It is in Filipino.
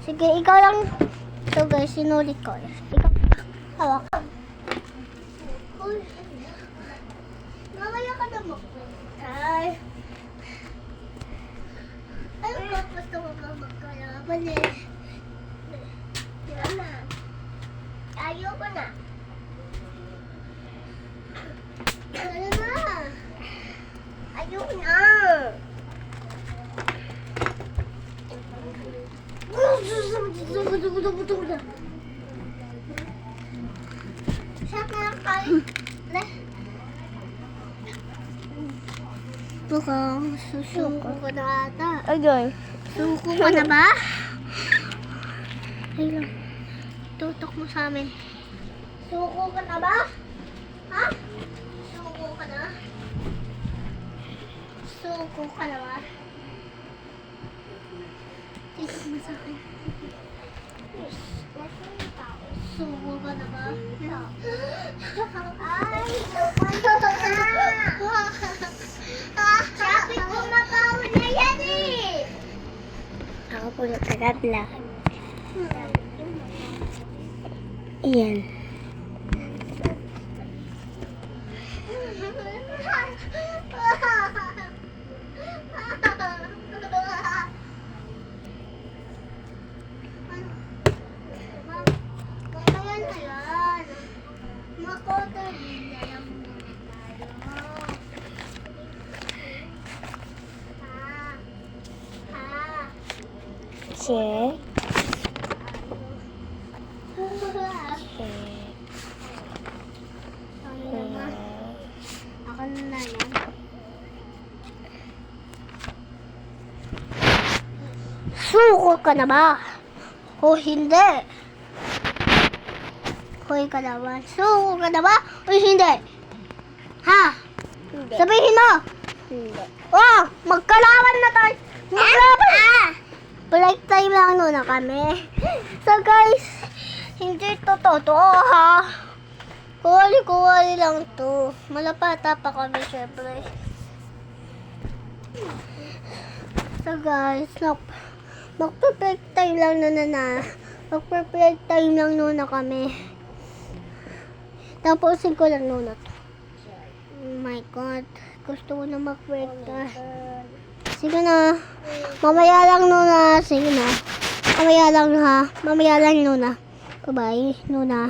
Sige, ikaw lang. So guys, sinulit ko. Ikaw. Hawak. Uy. Mamaya ka na mo. Ay. Ay, gusto ko ba magkalaban eh. Diba na? Ayoko na. Ano na? Ayoko na. Siya ka lang kayo. Baka susuko ka na ata. Agay. Suko ka na ba? Ay lang. Tutok mo sa amin. Suko ka na ba? Ha? Suko ka na? Suko ka na ba? Tutok mo sa akin. Suko ka na ba? Ay, suko ka na! Sabi ko mabawal na yan eh! Ako po yung taga-vlog. Iyan. Mamaya na yan. Makotorin na lang tayo. Check. Ako na yan. Suko ka na ba? O hindi? Hoy ka na ba? Suko ka na ba? O hindi? Ha? Hindi. Sabihin mo! Hindi. Oh! Magkalaban na tayo! Magkalaban! Break time lang muna kami. So guys, hindi to totoo ha. Kuwali lang to. Malapata pa kami syempre. So guys, magpe-break time lang na. Magpe-break time lang muna kami. Tapusin ko lang muna to. Oh my God. Gusto ko na mag-break time. Sige na. Mamaya lang Nuna. Sige na. Mamaya lang ha. Mamaya lang Nuna. Bye-bye Nuna.